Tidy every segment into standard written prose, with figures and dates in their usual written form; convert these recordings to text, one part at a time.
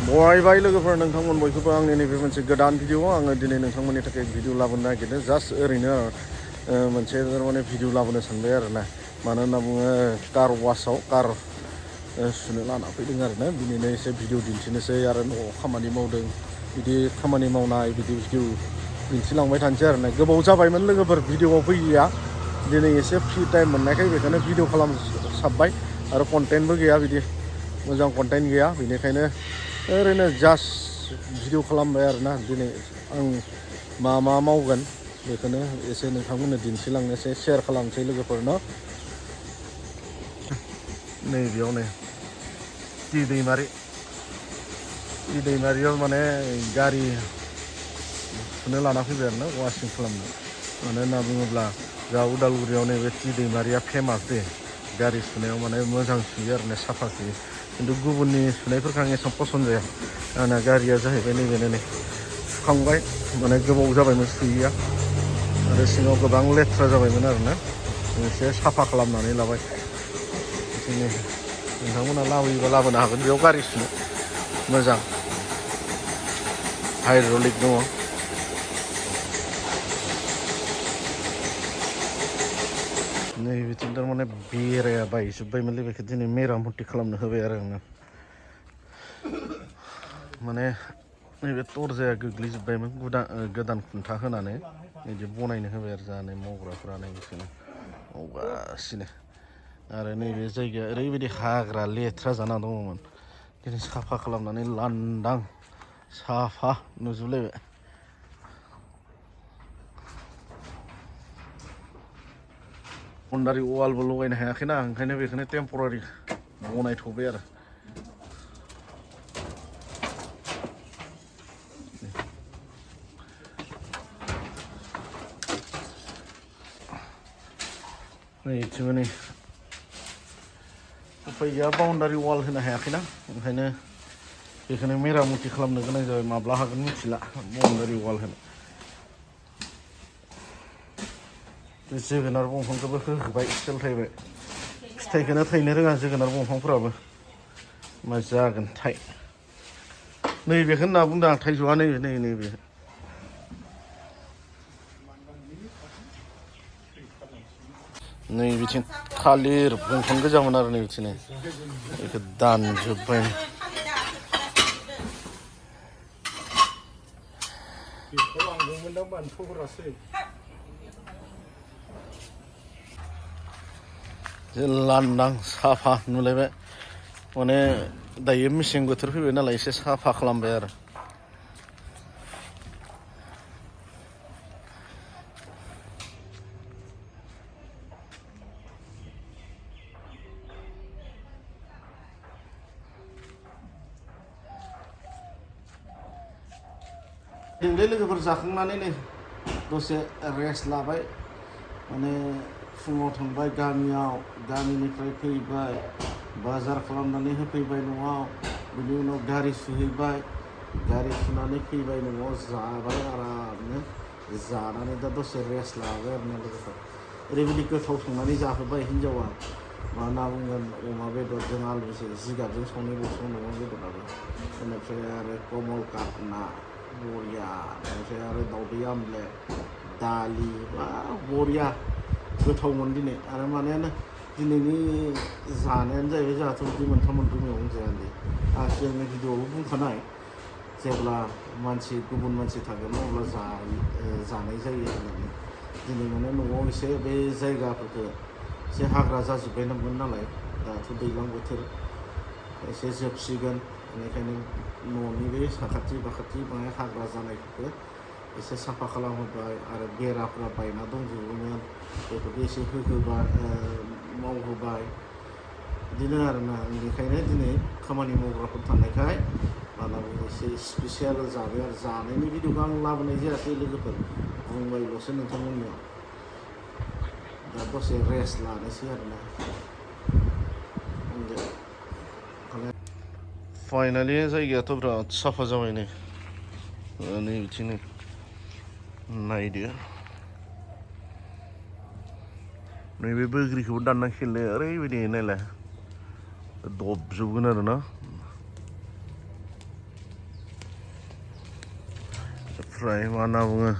बरायबाय लोगोफोर नोंथांमोन बयखौबो आंनि नैबे मोनसे गोदान भिडिअ आङो दिनै नोंथांमोननि थाखाय भिडिअ लाबोनो नागिरदों जास्ट ओरैनो मोनसे थारमाने भिडिअ लाबोनो सानबाय आरो ना मानो होनना बुङो कार वाशआव कार सुनो लाना फैदों आरो ना बिनिनो एसे भिडिअ दिन्थिनोसै आरो न'आव खामानि मावदों बिदि खामानि मावनाय बिदि भिडिअ दिन्थिलांबाय थानोसै आरो ना गोबाव जाबायमोन लोगोफोर भिडिअआव फैयैया दिनै एसे फ्रि टाइम मोननायखाय बेखौनो भिडिअ खालामसाबबाय आरो कन्टेन्टबो गैया बिदि मोजां कन्टेन्ट गैया बेनिखायनो ओरैनो जास्ट भिडिअ खालामबाय आरोना दिनै आं मा मावगोन बेखौनो एसे नोंथांमोननो दिन्थिलांनोसै शेयार खालामनोसै लोगोफोरनो नैबेयाव नै दैमारियाव माने गारि सुनो लाना फैबाय आरोना वाशिं खालामनो मानो होनना बुङोब्ला जोंहा उदालगुरियाव नैबे दैमारिया फेमास दे गारि सुनायाव माने मोजां सुयो आरो ना साफा सुयो खिन्थु गुबुननि सुनायफोरखौ आं एसेबां पसन्द जाया आंना गारिया जाहैबाय नैबेनो नै सुखांबाय माने गोबाव जाबायमोन सुयैया आरो सिङाव गोबां लेथ्रा जाबायमोन आरोना एसे साफा खालामनानै लाबाय बिदिनो नोंथांमोना लाबोयोबा लाबोनो हागोन बेयाव गारि सुनो मोजां हाइड्रलिक दङ नै बिथिं थारमाने बेराया बायजोब्बायमोनलै बेखौ दिनै मेरामति खालामनो होबाय आरो आङो माने नैबे दरजाया गोग्लैजोब्बायमोन गोदान खुन्था होनानै बिदि बनायनो होबाय आरो जानानै मावग्राफोरा नैबेखौनो मावगासिनो आरो नैबे जायगाया ओरैबायदि हाग्रा लेथ्रा जाना दङमोन दिनै साफा खालामनानै लांदां साफा नुजोबलायबाय बाउन्डारि वालबो लगायनो हायाखैना ओंखायनो बेखौनो टेम्परारि बनायथ'बाय आरो नैथिंबो नै उफाय गैया बाउन्डारि वाल होनो हायाखैना ओंखायनो बेखौनो मेरामति खालामनो गोनां जाबाय माब्ला हागोन मिथिला बाउन्डारि वाल होनो बे जोगोनार दंफांखौबो होबाय सेलथायबाय फिथाइखौनो थायनो रोङा जोगोनार दंफांफोराबो मा जागोनथाय नैबेखौ होनना बुंदों आं थाइजौआ नैबे नै बिथिं थालिर दंफां गोजामोन आरो नै बिथिं बेखौ दानजोब्बाय लांदां साफा नुलायबाय माने दायो मेसें बोथोर फैबाय नालाय एसे साफा खालामबाय आरो जोंलाय लोगोफोर जाखांनानै नै दसे रेस्ट लाबाय माने फुङाव थांबाय गामियाव गामिनिफ्राय फैबाय बाजार खालामनानै होफैबाय न'आव बिनि उनाव गारि सुहैबाय गारि सुनानै फैबाय न'आव जाबाय आरामनो जानानै दा दसे रेस्ट लाबाय आरो ना लोगोफोर ओरैबायदि गोथाव संनानै जाहोबाय हिनजावा मा होनना बुंगोन अमा बेदरजों आलुजों जिगाबजों संनायल'सो अमा बेदराबो बेनिफ्राय आरो कमल काट ना बरिया ओमफ्राय आरो दाउदै आमलेट दालि बा बरिया गोथावमोन दिनै आरो माने दिनैनि जानायानो जाहैबाय जोंहाथ' बिदि मोनथाम मोनब्रै मैगं जाया दे आं सिगांनि भिडिअआवबो बुंखानाय जेब्ला गुबुन मानसि थागोन अब्ला जानाय जायो होननानै दिनै माने न'आव एसे बे जायगाफोरखौ एसे हाग्रा जाजोब्बायमोन नालाय दाथ' दैज्लां बोथोर एसे जोबसिगोन बेनिखायनो न'नि बे साखाथि बाखाथि बाङाय हाग्रा जानायफोरखौ एसे साफा खालामहोबाय आरो बेराफ्रा बायना दंजोबोमोन बेफोरखौ एसे होबाय मावहोबाय बिदिनो आरोना बेनिखायनो दिनै खामानि मावग्राफोर थानायखाय मालाबा एसे स्पेसियेल जाबाय आरो जानायनि भिडिअखौ आं लाबोनाय जायासै लोगोफोर बुंबायल'सो नोंथांमोननियाव दा दसे रेस्ट लानोसै आरोना फाइनालि जायगायाथ' बिराद साफा जाबाय नै बिथिं नायदो नैबे बोग्रिखौबो दाननांसिगोनलै ओरैबायदि नायलाय दबजोबगोन आरोना बेनिफ्राय मा होनना बुङो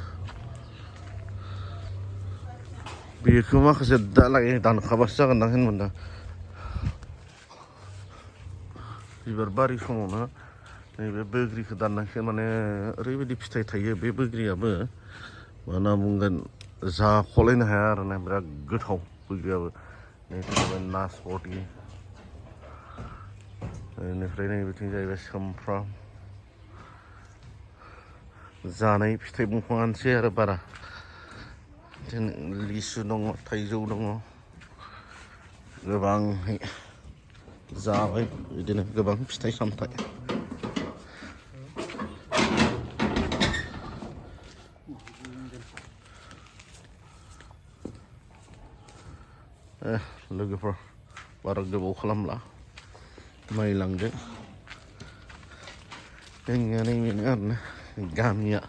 बेखौ माखासे दालाय दानखाबासो जागोनदां होनमोनदां बिबार बारि समावनो नैबे बैग्रिखौ दाननायखाय माने ओरैबायदि फिथाइ थायो बे बैग्रियाबो मा होनना बुंगोन जाख'लायनो हाया आरोना बिराद गोथाव बैग्रियाबो नैबे नासपति बेनिफ्राय नैबेथिं जाहैबाय सुमफ्राम जानाय फिथाइ दंफाङानोसै आरो बारा लिसु दङ थाइजौ दङ गोबांहै जाबाय बिदिनो गोबां फिथाइ सामथाइ लोगोफोर बारा गोबाव खालामला नायलांदो जोंनिया नैबेनो आरोना गामिया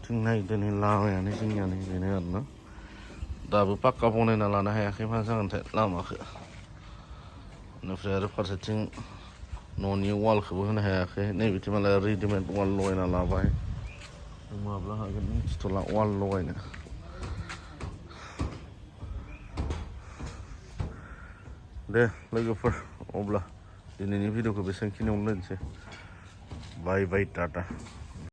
जों नायदो नै लामायानो जोंनिया नैबेनो आरोना दाबो पाक्का बनायना लानो हायाखै मा जागोनथाय लामाखौ बेनिफ्राय आरो फारसेथिं न'नि वालखौबो होनो हायाखै नैबेथिं मालाय रेडिमेड वाल लगायना लाबाय माब्ला हागोन मिथिथ'ला वाल लगायनो दे लोगोफोर अब्ला दिनैनि भिडिअखौ बेसेबांखिनियावनो दोनसै बाय बाय टाटा